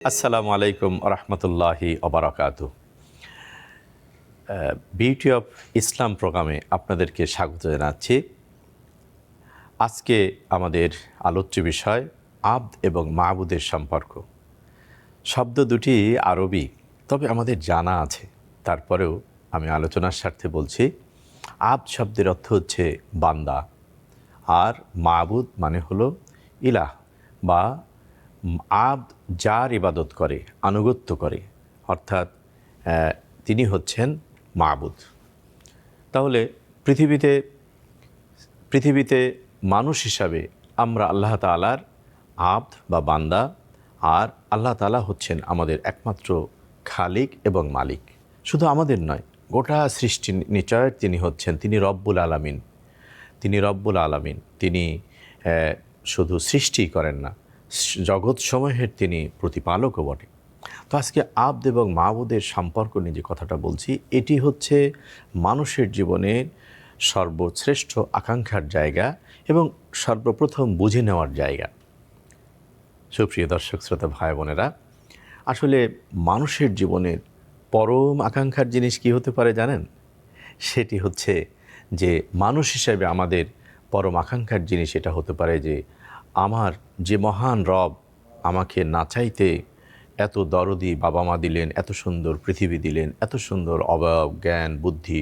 আসসালামু আলাইকুম রহমতুল্লাহি ওবারাকাতু। বিউটি অফ ইসলাম প্রোগ্রামে আপনাদেরকে স্বাগত জানাচ্ছি। আজকে আমাদের আলোচ্য বিষয় আবদ এবং মাবুদের সম্পর্ক। শব্দ দুটি আরবি, তবে আমাদের জানা আছে, তারপরেও আমি আলোচনার স্বার্থে বলছি। আবদ শব্দের অর্থ হচ্ছে বান্দা, আর মাবুদ মানে হলো ইলাহ বা আবদ যার ইবাদত করে, আনুগত্য করে, অর্থাৎ তিনি হচ্ছেন মাবুদ। তাহলে পৃথিবীতে মানুষ হিসাবে আমরা আল্লাহ তাআলার আবদ বা বান্দা, আর আল্লাহ তাআলা হচ্ছেন আমাদের একমাত্র খালিক এবং মালিক। শুধু আমাদের নয়, গোটা সৃষ্টি নিচয়ের তিনি রব্বুল আলামিন। তিনি শুধু সৃষ্টি করেন না, জগৎসমূহের তিনি প্রতিপালকও বটে। তো আজকে আবদ এবং মাবুদের সম্পর্ক নিয়ে যে কথাটা বলছি, এটি হচ্ছে মানুষের জীবনের সর্বশ্রেষ্ঠ আকাঙ্ক্ষার জায়গা এবং সর্বপ্রথম বুঝে নেওয়ার জায়গা। সুপ্রিয় দর্শক শ্রোতা ভাই বোনেরা, আসলে মানুষের জীবনের পরম আকাঙ্ক্ষার জিনিস কি হতে পারে জানেন? সেটি হচ্ছে যে মানুষ হিসেবে আমাদের পরম আকাঙ্ক্ষার জিনিস এটা হতে পারে যে আমার যে মহান রব আমাকে না চাইতে এত দরদি বাবা মা দিলেন, এত সুন্দর পৃথিবী দিলেন, এত সুন্দর অবয়ব, জ্ঞান, বুদ্ধি,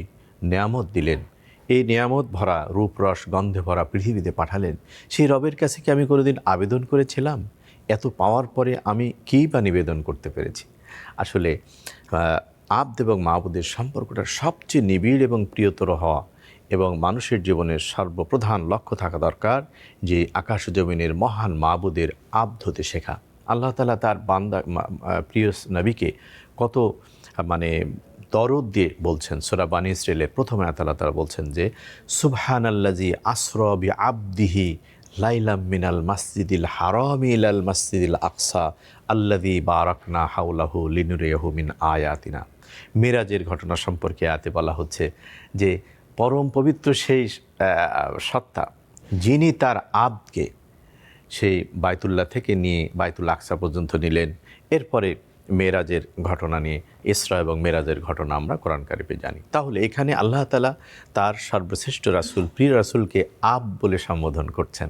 নেয়ামত দিলেন, এই নেয়ামত ভরা রূপরস গন্ধে ভরা পৃথিবীতে পাঠালেন, সেই রবের কাছে কি আমি কোনোদিন আবেদন করেছিলাম? এত পাওয়ার পরে আমি কী বা নিবেদন করতে পেরেছি? আসলে আবদ এবং মাবুদের সম্পর্কটা সবচেয়ে নিবিড় এবং প্রিয়তর হওয়া এবং মানুষের জীবনের সর্বপ্রধান লক্ষ্য থাকা দরকার যে আকাশ জমিনের মহান মাবুদের আবদ হতে শেখা। আল্লাহ তাআলা তার বান্দা প্রিয় নবীকে কত দরদ দিয়ে বলছেন। সূরা বানী ইসরাঈলের প্রথম আয়াতে আল্লাহ তাআলা বলছেন যে সুবহানাল্লাযী আসরা বিআবদিহি লাইলাম মিনাল মাসজিদিল হারামি ইলাল মাসজিদিল আকসা আল্লাযী বারাকনা হাওলাহু লিনুরিয়াহু মিন আয়াতিনা। মেরাজের ঘটনা সম্পর্কে আয়াতে বলা হচ্ছে যে পরম পবিত্র সেই সত্তা যিনি তার আবদকে সেই বায়তুল্লাহ থেকে নিয়ে বায়তুল আকসা পর্যন্ত নিলেন। এরপরে মেরাজের ঘটনা নিয়ে, ইসরা এবং মেরাজের ঘটনা আমরা কোরআন কারিমে জানি। তাহলে এখানে আল্লাহ তাআলা তার সর্বশ্রেষ্ঠ রাসূল, প্রিয় রাসূলকে আব বলে সম্বোধন করছেন।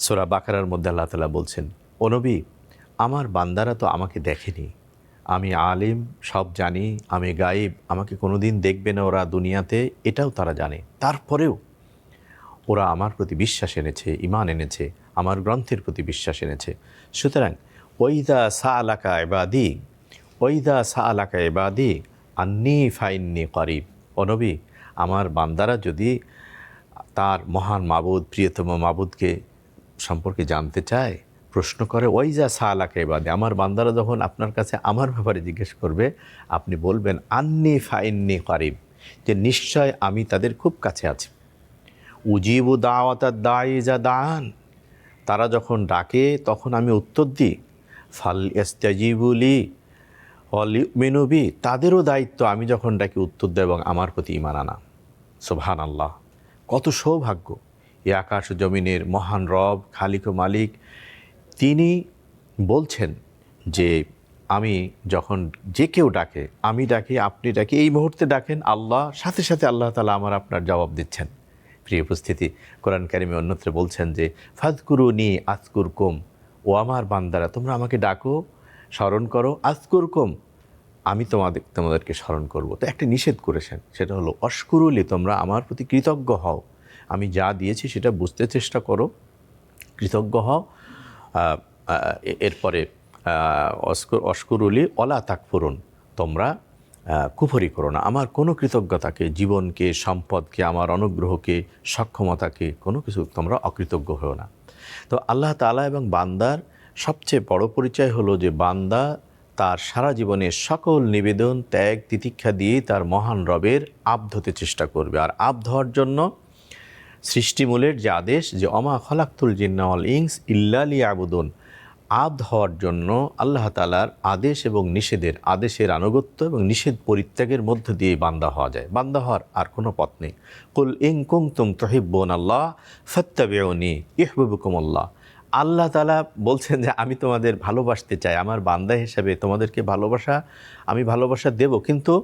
সূরা বাকারার মধ্যে আল্লাহ তাআলা বলছেন, ও নবী, আমার বান্দারা তো আমাকে দেখেনি, আমি আলিম, সব জানি, আমি গায়েব, আমাকে কোনোদিন দেখবে না ওরা দুনিয়াতে, এটাও তারা জানে। তারপরেও ওরা আমার প্রতি বিশ্বাস এনেছে, ঈমান এনেছে, আমার গ্রন্থের প্রতি বিশ্বাস এনেছে। সুতরাং ওয়াইদা সাআলাকা ইবাদি আন্নী ফাইন্নী করিব। ও নবী, আমার বান্দারা যদি তার মহান মাবুদ, প্রিয়তম মাবুদকে সম্পর্কে জানতে চায়, প্রশ্ন করে, ওয়াইজা সাআলাকা ইবাদি, আমার বান্দারা যখন আপনার কাছে আমার ব্যাপারে জিজ্ঞেস করবে, আপনি বলবেন আন্নী ফাইন্নী করিব, যে নিশ্চয় আমি তাদের খুব কাছে আছি। উজিবু দাওয়াতাদ দাঈ ইযা দাআন, তারা যখন ডাকে তখন আমি উত্তর দিই। ফাল ইস্তাজিবু লি ওয়াল ইউমিনু বি, তাদেরও দায়িত্ব আমি যখন ডাকি উত্তর দেয় এবং আমার প্রতি ঈমান আনা। সুবহানাল্লাহ, কত সৌভাগ্য! এই আকাশ জমিনের মহান রব, খালিক ও মালিক, তিনি বলছেন যে আমি যখন যে কেউ ডাকে, আমি ডাকি, আপনি ডাকি, এই মুহূর্তে ডাকেন আল্লাহ, সাথে সাথে আল্লাহ তাআলা আপনার জবাব দিচ্ছেন। প্রিয় উপস্থিতি, কোরআন কারিমে অন্যত্র বলছেন যে ফাযকুরুনি আযকুরকুম, ও আমার বান্দারা তোমরা আমাকে ডাকো, স্মরণ করো, আযকুরকুম, আমি তোমাদেরকে স্মরণ করব। তো একটা নিষেধ করেছেন, সেটা হলো অশকুরুলি, তোমরা আমার প্রতি কৃতজ্ঞ হও, আমি যা দিয়েছি সেটা বুঝতে চেষ্টা করো, কৃতজ্ঞ হও। এরপরে অশকুরুলি ওয়ালা তাকফুরুন, তোমরা কুফরি করো না, আমার কোনো কৃতজ্ঞতাকে, জীবনকে, সম্পদকে, আমার অনুগ্রহকে, সক্ষমতাকে, কোনো কিছু তোমরা অকৃতজ্ঞ হও না। তো আল্লাহ তাআলা এবং বান্দার সবচেয়ে বড় পরিচয় হলো যে বান্দা তার সারা জীবনের সকল নিবেদন, ত্যাগ, তিতিক্ষা দিয়ে তার মহান রবের আবদ হতে চেষ্টা করবে। আর আবদ হওয়ার জন্য সৃষ্টিমূলের যে আদেশ, যে অমা খলাকতুল জিন্না ওয়াল ইনস ইল্লা লিয়াবুদুন, আবদ হওয়ার জন্য আল্লাহ তাআলার আদেশ এবং নিষেধের, আদেশের আনুগত্য এবং নিষেধ পরিত্যাগের মধ্য দিয়ে বান্দা হওয়া যায়। বান্দা হওয়ার আর কোনো পথ নেই। কুল ইন কুনতুম তুহিব্বুনাল্লাহ ফাত্তাবিউনি ইউহিব্বুকুমুল্লাহ, আল্লাহ তাআলা বলছেন যে আমি তোমাদের ভালোবাসতে চাই, আমার বান্দা হিসেবে তোমাদেরকে আমি ভালোবাসা দেব, কিন্তু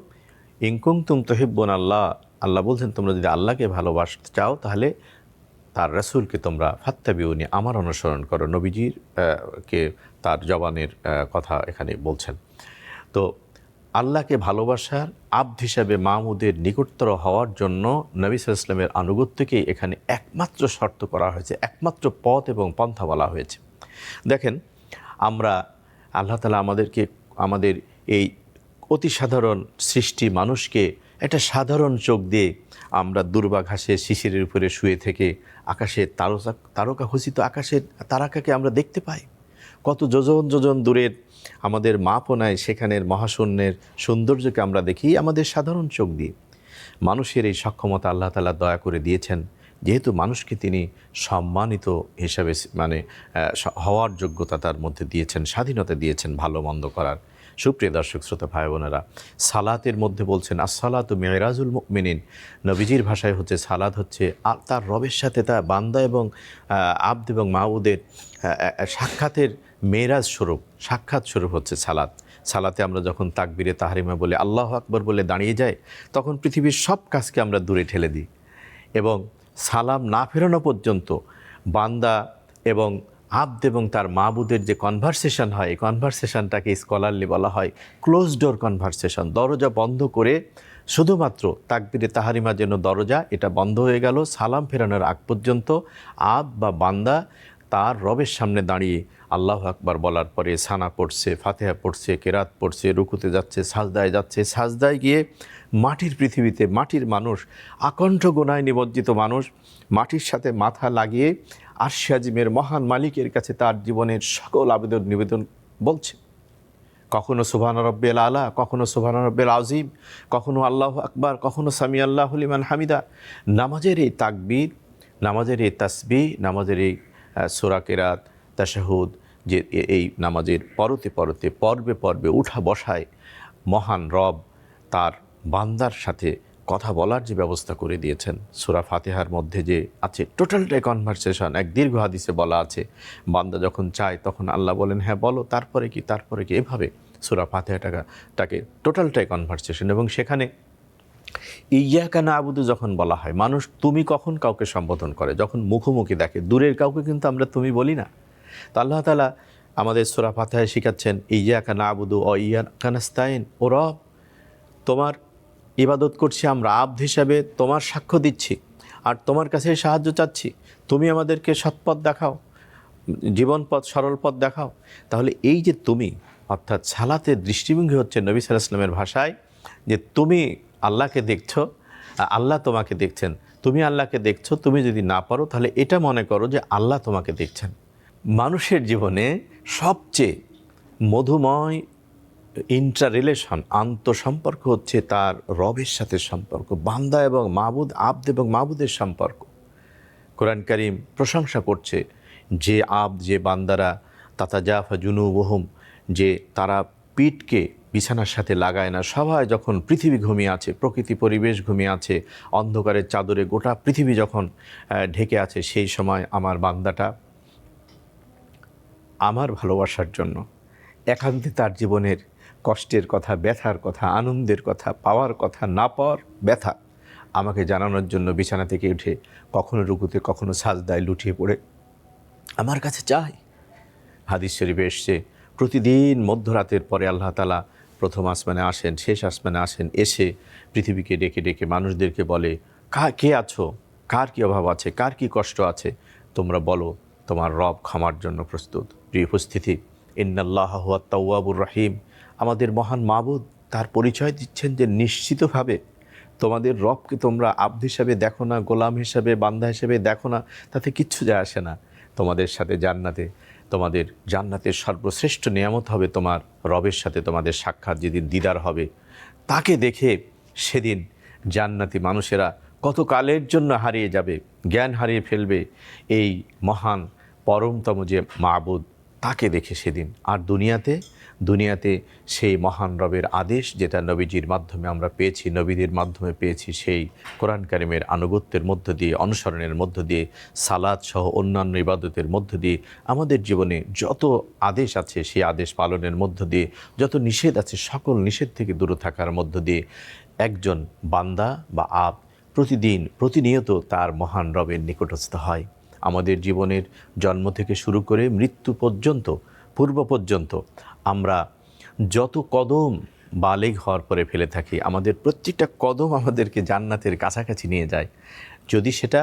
ইন কুনতুম তুহিব্বুনা আল্লাহ, আল্লাহ বলছেন তোমরা যদি আল্লাহকে ভালোবাসতে চাও তাহলে তার রাসূলকে তোমরা ফাত্তাবিউনি, আমার অনুসরণ করো। নবীজির কে তার জবানের কথা এখানে বলছেন। তো আল্লাহকে ভালোবাসার আব্দ হিসাবে মাহমুদের নিকটতর হওয়ার জন্য নবী সাল্লাল্লাহু আলাইহি ওয়াসাল্লামের আনুগত্যকেই এখানে একমাত্র শর্ত করা হয়েছে, একমাত্র পথ এবং পন্থা বলা হয়েছে। দেখেন, আমরা আল্লাহ তাআলা আমাদের এই অতি সাধারণ সৃষ্টি মানুষকে একটা সাধারণ চোখ দিয়ে আমরা দুর্বা ঘাসে শিশিরের উপরে শুয়ে থেকে আকাশের তারকা খচিত আকাশের তারকাকে আমরা দেখতে পাই। কত যোজন যোজন দূরের আমাদের মাপও নাই সেখানের মহাশূন্যের সৌন্দর্যকে আমরা দেখি আমাদের সাধারণ চোখ দিয়ে। মানুষের এই সক্ষমতা আল্লাহ তাআলা দয়া করে দিয়েছেন, যেহেতু মানুষকে তিনি সম্মানিত হিসাবে হওয়ার যোগ্যতা তার মধ্যে দিয়েছেন, স্বাধীনতা দিয়েছেন ভালো মন্দ করার। সুপ্রিয় দর্শক শ্রোতা ভাই বোনেরা, সালাতের মধ্যে বলছেন আসসালাতু মিরাজুল মুমিনিন। নবীজির ভাষায় হচ্ছে সালাত হচ্ছে তার রবের সাথে তার বান্দা এবং আব্দ এবং মাহবুদের সাক্ষাতের মেরাজ স্বরূপ, সাক্ষাৎ স্বরূপ হচ্ছে সালাত। সালাতে আমরা যখন তাকবীরে তাহরিমা বলে আল্লাহু আকবার বলে দাঁড়িয়ে যাই, তখন পৃথিবীর সব কাজকে আমরা দূরে ঠেলে দিই এবং সালাম না ফেরানো পর্যন্ত বান্দা এবং আব্দ এবং তার মাবুদের যে কনভারসেশন হয়, এই কনভারসেশনটাকে স্কলারলি বলা হয় ক্লোজ ডোর কনভারসেশন। দরজা বন্ধ করে শুধুমাত্র তাকবীরে তাহারিমা যেন দরজা এটা বন্ধ হয়ে গেল, সালাম ফেরানোর আগ পর্যন্ত আব্দ বা বান্দা তার রবের সামনে দাঁড়িয়ে আল্লাহু আকবার বলার পরে সানা পড়ছে, ফাতিহা পড়ছে, কেরাত পড়ছে, রুকুতে যাচ্ছে, সাজদায় যাচ্ছে। সাজদায় গিয়ে মাটির পৃথিবীতে মাটির মানুষ, আকণ্ঠ গুনায় নিমজ্জিত মানুষ, মাটির সাথে মাথা লাগিয়ে আরশে আজিমের মহান মালিকের কাছে তার জীবনের সকল আবেদন নিবেদন বলছে। কখনো সুবহান রাব্বিয়াল আলা, কখনো সুবহান রাব্বিয়াল আযীম, কখনো আল্লাহু আকবার, কখনো সামি আল্লাহু লিমান হামিদা। নামাজের এই তাকবীর, নামাজের এই তাসবিহ, নামাজের এই সূরা কেরাত, তাশাহুদ, যে এই নামাজের পরতে পরতে পর্বে পর্বে উঠা বসায় মহান রব তার বান্দার সাথে কথা বলার যে ব্যবস্থা করে দিয়েছেন। সূরা ফাতিহার মধ্যে যে আছে টোটালটাই কনভারসেশন, এক দীর্ঘ হাদিসে বলা আছে বান্দা যখন চায় তখন আল্লাহ বলেন হ্যাঁ বলো, তারপরে কি, এভাবে সূরা ফাতিহাটাকে টোটালটাই কনভারসেশন। এবং সেখানে ইয়্যাকা না'বুদু যখন বলা হয়, মানুষ তুমি কখন কাউকে সম্বোধন করে, যখন মুখোমুখি দেখে, দূরের কাউকে কিন্তু আমরা তুমি বলি না। তো আল্লাহ তাআলা আমাদের সূরা ফাতিহায় শিখাচ্ছেন ইয়্যাকা না'বুদু ওয়া ইয়্যাকা নাস্তাইন, ও রব তোমার ইবাদত করছি আমরা, আব্দ হিসাবে তোমার সাক্ষ্য দিচ্ছি আর তোমার কাছে সাহায্য চাচ্ছি, তুমি আমাদেরকে সৎপথ দেখাও, জীবন পথ, সরল পথ দেখাও। তাহলে এই যে তুমি, অর্থাৎ সালাতের দৃষ্টিভঙ্গি হচ্ছে নবী সাল্লাল্লাহু আলাইহি ওয়াসাল্লামের ভাষায় যে তুমি আল্লাহকে দেখছো, আল্লাহ তোমাকে দেখছেন, তুমি আল্লাহকে দেখছো। তুমি যদি না পারো তাহলে এটা মনে করো যে আল্লাহ তোমাকে দেখছেন। মানুষের জীবনে সবচেয়ে মধুময় রিলেশন, আন্তঃসম্পর্ক হচ্ছে তার রবের সাথে সম্পর্ক, বান্দা এবং মাবুদ, আব্দ এবং মাবুদের সম্পর্ক। কোরআন কারীম প্রশংসা করছে যে আব্দ, যে বান্দারা তাতাজাফা জুনুবুহুম, যে তারা পিঠকে বিছানার সাথে লাগায় না। সবাই যখন পৃথিবী ঘুমিয়ে আছে, প্রকৃতি পরিবেশ ঘুমিয়ে আছে, অন্ধকারের চাদরে গোটা পৃথিবী যখন ঢেকে আছে, সেই সময় আমার বান্দাটা আমার ভালোবাসার জন্য একান্তে তার জীবনের কষ্টের কথা, ব্যথার কথা, আনন্দের কথা, পাওয়ার কথা, না পাওয়ার ব্যথা আমাকে জানানোর জন্য বিছানা থেকে উঠে কখনো রুকুতে, কখনো সাজদায় লুটিয়ে পড়ে আমার কাছে চায়। হাদিস শরীফে এসছে প্রতিদিন মধ্যরাতের পরে আল্লাহ তাআলা প্রথম আসমানে আসেন, শেষ আসমানে আসেন, এসে পৃথিবীকে ডেকে ডেকে মানুষদেরকে বলে কে আছো, কার কী অভাব আছে, কার কী কষ্ট আছে, তোমরা বলো, তোমার রব ক্ষমার জন্য প্রস্তুত। প্রিয় উপস্থিতি, ইন্নাল্লাহা হুয়াত তাওয়াবুর রহিম, আমাদের মহান মাবুদ তার পরিচয় দিচ্ছেন যে নিশ্চিতভাবে তোমাদের রবকে তোমরা আব্দ হিসাবে দেখো না, গোলাম হিসাবে, বান্দা হিসাবে দেখো না, তাতে কিচ্ছু যায় আসে না। তোমাদের সাথে তোমাদের জান্নাতের সর্বশ্রেষ্ঠ নিয়ামত হবে তোমার রবের সাথে তোমাদের সাক্ষাৎ, যেদিন দিদার হবে। তাকে দেখে সেদিন জান্নাতি মানুষেরা কত কালের জন্য হারিয়ে যাবে, জ্ঞান হারিয়ে ফেলবে এই মহান পরমতম যে মাবুদ, তাকে দেখে সেদিন। আর দুনিয়াতে দুনিয়াতে সেই মহান রবের আদেশ যেটা নবীজির মাধ্যমে আমরা পেয়েছি, নবীদের মাধ্যমে পেয়েছি, সেই কোরআন কারিমের আনুগত্যের মধ্য দিয়ে, অনুসরণের মধ্য দিয়ে, সালাত সহ অন্যান্য ইবাদতের মধ্য দিয়ে আমাদের জীবনে যত আদেশ আছে সেই আদেশ পালনের মধ্য দিয়ে, যত নিষেধ আছে সকল নিষেধ থেকে দূরে থাকার মধ্য দিয়ে একজন বান্দা বা প্রতিদিন প্রতিনিয়ত তার মহান রবের নিকটস্থ হয়। আমাদের জীবনের জন্ম থেকে শুরু করে মৃত্যু পর্যন্ত, পূর্ব পর্যন্ত আমরা যত কদম বালেগ হওয়ার পরে ফেলে থাকি, আমাদের প্রত্যেকটা কদম আমাদেরকে জান্নাতের কাছাকাছি নিয়ে যায়, যদি সেটা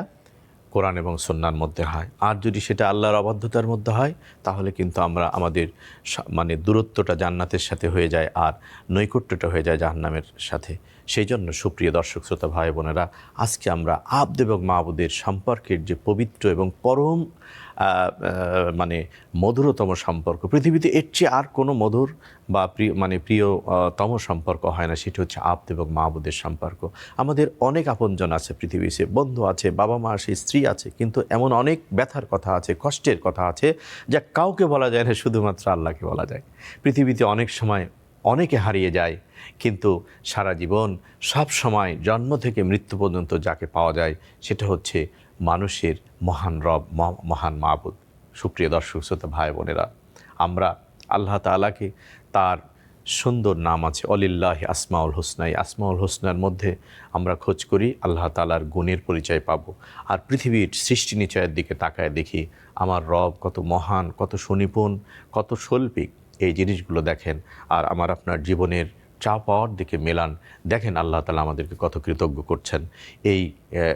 কোরআন এবং সুন্নাহর মধ্যে হয়। আর যদি সেটা আল্লাহর অবাধ্যতার মধ্যে হয়, তাহলে কিন্তু আমরা আমাদের মানে দূরত্বটা জান্নাতের সাথে হয়ে যায় আর নৈকট্যটা হয়ে যায় জাহান্নামের সাথে। সেই জন্য সুপ্রিয় দর্শক শ্রোতা ভাই বোনেরা, আজকে আমরা আবদ এবং মাবুদের সম্পর্কের যে পবিত্র এবং পরম মানে মধুরতম সম্পর্ক, পৃথিবীতে এর চেয়ে আর কোনো মধুর বা প্রিয়তম সম্পর্ক হয় না, সেটি হচ্ছে আবদ এবং মাবুদের সম্পর্ক। আমাদের অনেক আপনজন আছে পৃথিবীতে, বন্ধু আছে, বাবা মা আছে, স্ত্রী আছে, কিন্তু এমন অনেক ব্যথার কথা আছে, কষ্টের কথা আছে, যা কাউকে বলা যায় না, শুধুমাত্র আল্লাহকে বলা যায়। পৃথিবীতে অনেক সময় অনেকে হারিয়ে যায়, কিন্তু সারা জীবন সব সময় জন্ম থেকে মৃত্যু পর্যন্ত যাকে পাওয়া যায় সেটা হচ্ছে মানুষের মহান রব, মহান মাবুদ। সুপ্রিয় দর্শক শ্রোতা ভাই বোনেরা, আমরা আল্লাহ তাআলাকে, তার সুন্দর নাম আছে অলিল্লাহি আসমাউল হুসনা, এই আসমাউল হুসনার মধ্যে আমরা খোঁজ করি আল্লাহ তাআলার গুণের পরিচয় পাব। আর পৃথিবীর সৃষ্টি নিচয়ের দিকে তাকায় দেখি আমার রব কত মহান, কত সুনিপুণ, কত শৈল্পিক, এই জিনিসগুলো দেখেন। আর আমার আপনার জীবনের চা পাওয়ার দিকে মেলান, দেখেন আল্লাহ তাআলা আমাদেরকে কত কৃতজ্ঞ করছেন। এই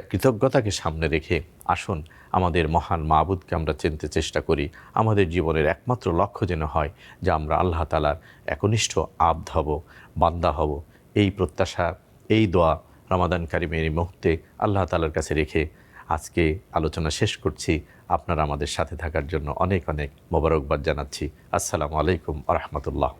কৃতজ্ঞতাকে সামনে রেখে আসুন আমাদের মহান মাবুদকে আমরা চিনতে চেষ্টা করি। আমাদের জীবনের একমাত্র লক্ষ্য যেন হয় যে আমরা আল্লাহ তাআলার একনিষ্ঠ আবদ হব, বান্দা হব। এই প্রত্যাশা, এই দোয়া রমাদান কারিমের এই মুহূর্তে আল্লাহ তাআলার কাছে রেখে আজকে আলোচনা শেষ করছি। আপনারা আমাদের সাথে থাকার জন্য অনেক অনেক মোবারকবাদ জানাচ্ছি। আসসালামু আলাইকুম ওয়া রাহমাতুল্লাহ।